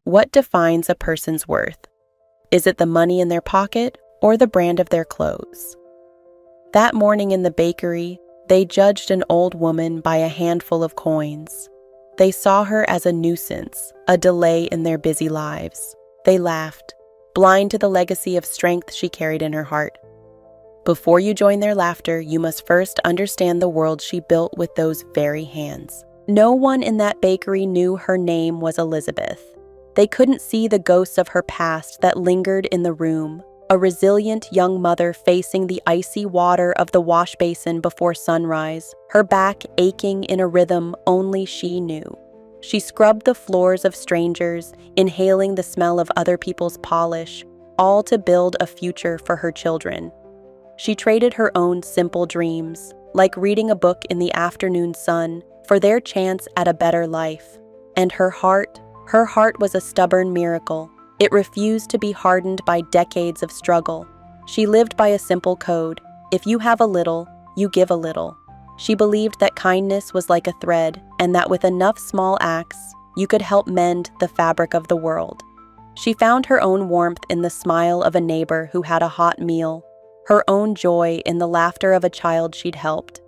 What defines a person's worth? Is it the money in their pocket or the brand of their clothes? That morning in the bakery, they judged an old woman by a handful of coins. They saw her as a nuisance, a delay in their busy lives. They laughed, blind to the legacy of strength she carried in her heart. Before you join their laughter, you must first understand the world she built with those very hands. No one in that bakery knew her name was Elizabeth. They couldn't see the ghosts of her past that lingered in the room, a resilient young mother facing the icy water of the wash basin before sunrise, her back aching in a rhythm only she knew. She scrubbed the floors of strangers, inhaling the smell of other people's polish, all to build a future for her children. She traded her own simple dreams, like reading a book in the afternoon sun, for their chance at a better life. And her heart was a stubborn miracle. It refused to be hardened by decades of struggle. She lived by a simple code: if you have a little, you give a little. She believed that kindness was like a thread, and that with enough small acts, you could help mend the fabric of the world. She found her own warmth in the smile of a neighbor who had a hot meal, her own joy in the laughter of a child she'd helped.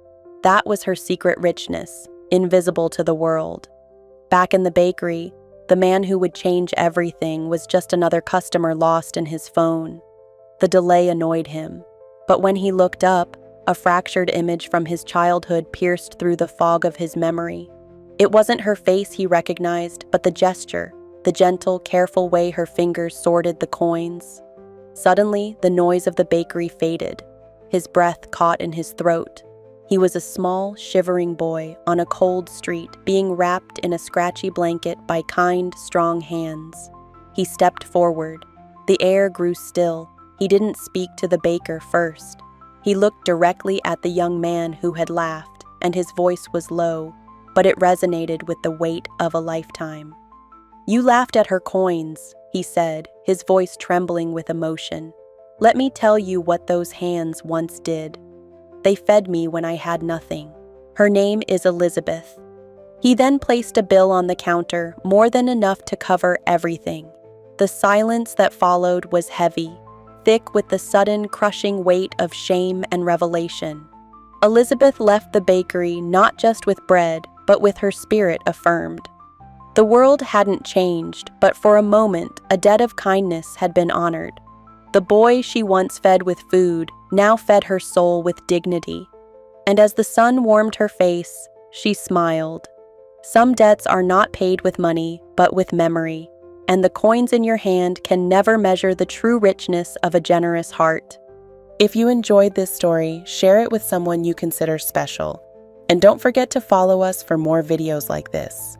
That was her secret richness, invisible to the world. Back in the bakery, the man who would change everything was just another customer lost in his phone. The delay annoyed him, but when he looked up, a fractured image from his childhood pierced through the fog of his memory. It wasn't her face he recognized, but the gesture, the gentle, careful way her fingers sorted the coins. Suddenly, the noise of the bakery faded. His breath caught in his throat. He was a small, shivering boy on a cold street, being wrapped in a scratchy blanket by kind, strong hands. He stepped forward. The air grew still. He didn't speak to the baker first. He looked directly at the young man who had laughed, and his voice was low, but it resonated with the weight of a lifetime. "You laughed at her coins," he said, his voice trembling with emotion. "Let me tell you what those hands once did. They fed me when I had nothing. Her name is Elizabeth." He then placed a bill on the counter, more than enough to cover everything. The silence that followed was heavy, thick with the sudden crushing weight of shame and revelation. Elizabeth left the bakery not just with bread, but with her spirit affirmed. The world hadn't changed, but for a moment, a debt of kindness had been honored. The boy she once fed with food now fed her soul with dignity. And as the sun warmed her face, she smiled. Some debts are not paid with money, but with memory, and the coins in your hand can never measure the true richness of a generous heart. If you enjoyed this story, share it with someone you consider special. And don't forget to follow us for more videos like this.